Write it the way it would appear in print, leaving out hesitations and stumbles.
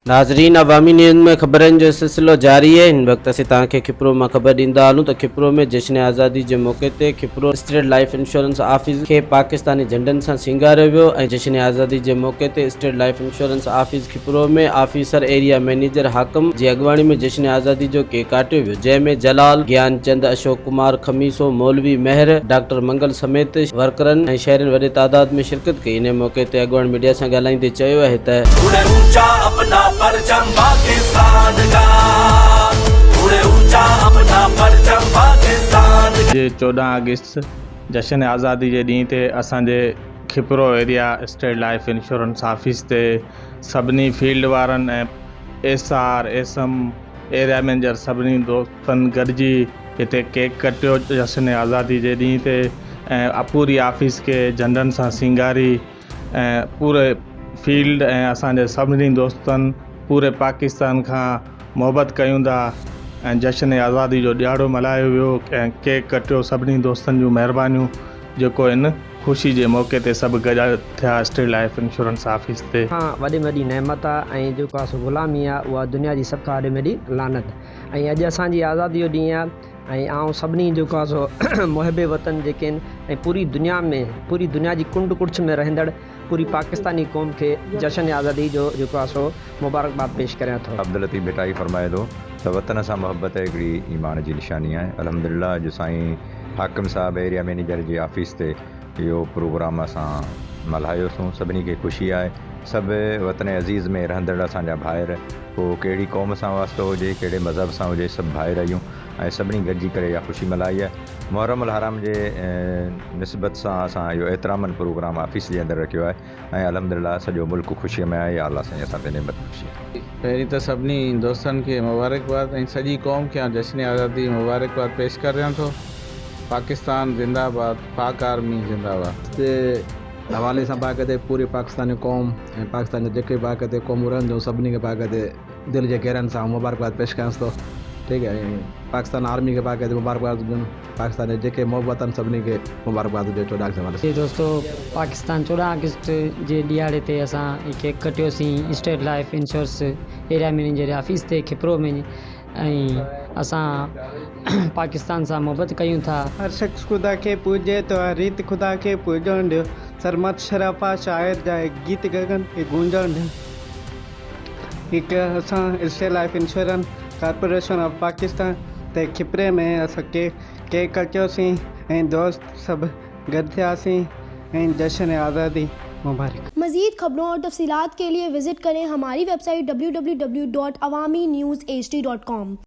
नाज़रीन, अवामी न्यूज़ में ख़बरनि जो सिलसिलो जारी है। इन वक्त असीं तव्हांखे कपरो में ख़बर ॾींदा हलूं त कपरो में जश्न आज़ादी जे मौक़े ते कपरो स्टेट लाइफ इंश्योरेंस ऑफिस खे पाकिस्तानी झंडनि सां सिंगारियो वियो ऐं जश्न आज़ादी जे मौक़े ते स्टेट लाइफ इंश्योरेंस ऑफिस कपरो में ऑफिसर एरिया मैनेजर हाकम जी अॻुवाणी में जश्न आज़ादी जो केक काटियो वियो, जंहिंमें जलाल, ज्ञानचंद, अशोक कुमार, खमीसो, मौलवी महर, डॉक्टर मंगल समेत वर्करनि ऐं शहरनि वॾे तादाद में शिरकत कई। इन मौक़े ते अॻुवाणी मीडिया सां ॻाल्हाईंदे चयो आहे त परचम पाकिस्तान का पूरे ऊंचा अपना परचम पाकिस्तान जे 14 अगस्त जश्न आज़ादी जे ॾींहं ते असांजे कपरो area state life insurance office ते सभिनी फील्ड वारनि ऐं एसआर एसएम एरिया मैनेजर सभिनी दोस्तनि गॾिजी हिते केक कटियो जश्न आज़ादी जे ॾींहं ते ऐं पूरी ऑफिस खे झंडनि सां सिंगारी ऐं पूरे फील्ड ऐं असांजे सभिनी दोस्तनि पूरे पाकिस्तान खां मोहबत कयूं था ऐं जश्न आज़ादी जो ॾियारो मल्हायो वियो ऐं केक कटियो सभिनी दोस्तनि जूं महिरबानियूं जेको इन ख़ुशी जे मौक़े ते सभु गॾु थिया स्टेट लाइफ इंश्योरेंस ऑफिस ते। वॾी वॾी नेमत आहे ऐं जेको आहे सो ग़ुलामी आहे उहा दुनिया जी सभ खां वॾी लानत ऐं अॼु असांजी आज़ादी जो ॾींहुं आहे ऐं आउं सभिनी जेको आहे सो मुहिबे वतन जेके आहिनि ऐं पूरी दुनिया जी कुंड कुर्छ में रहंदड़ पूरी पाकिस्तानी क़ौम खे जश्न आज़ादी जो जेको आहे सो मुबारकबाद पेश करियां थो। अब्दुल लतीफ़ भिटाई फरमाए थो त वतन सां मोहबत हिकिड़ी ईमान जी निशानी आहे। अल्हम्दुलिल्लाह अॼु साईं हाकिम साहब एरिया मैनेजर जी ऑफिस ते इहो प्रोग्राम असां मल्हायोसीं। सभिनी खे ख़ुशी आहे। सभु वतन अज़ीज़ में रहंदड़ असांजा भाइर, पोइ कहिड़ी क़ौम सां वास्तो हुजे, कहिड़े मज़हब सां हुजे, सभु भाइर आहियूं ऐं सभिनी गॾिजी करे इहा ख़ुशी मल्हाई आहे। मुहर्रम अल हराम जे निस्बत सां असां इहो एतिरामन प्रोग्राम ऑफिस जे अंदरि रखियो आहे ऐं अल्हम्दुलिल्लाह सॼो मुल्क ख़ुशीअ में आहे। या अल्लाह साईं असां ते नेमत ख़ुशी। पहिरीं त सभिनी दोस्तनि खे मुबारकबाद ऐं सॼी क़ौम खे जश्न आज़ादी मुबारकबाद पेश करियां थो। पाकिस्तान जिंदाबाद, पाक आर्मी जिंदाबाद जे हवाले सां बाक़ाइदे पूरी पाकिस्तानी क़ौम ऐं पाकिस्तान जे जेके बाक़ाइदे क़ौमूं रहनि थियूं सभिनी खे बाक़ाइदे दिलि जे गहरनि सां मुबारकबाद पेश कयांसि थो। ठीकु आहे। ऐं पाकिस्तान आर्मी खे बाक़ाइदे मुबारकबाद हुजनि। पाकिस्तान जे जेके मोहबत आहिनि सभिनी खे मुबारकबाद हुजे 14 अगस्त ते। दोस्तों, पाकिस्तान 14 अगस्त जे ॾियारे ते असां केक कटियोसीं state life insurance area manager office ते कपरो में ऐं असां पाकिस्तान सां मोहबत कयूं था। हर शख्स खुदा के पूजे तो हर रीत खुदा के पूजण ॾियो। सरमत शराफा शायर जा गीत गगन के गूंजण ॾियो। हिकु असां state life insurance corporation of Pakistan ते कपरे में असां केक कटियोसीं ऐं दोस्त सभु गॾु थियासीं ऐं जश्न आज़ादी मुबारक। मज़ीद खबरों और तफसीलात के लिए विज़िट करें हमारी वेबसाइट www.awamiNewsHD.com।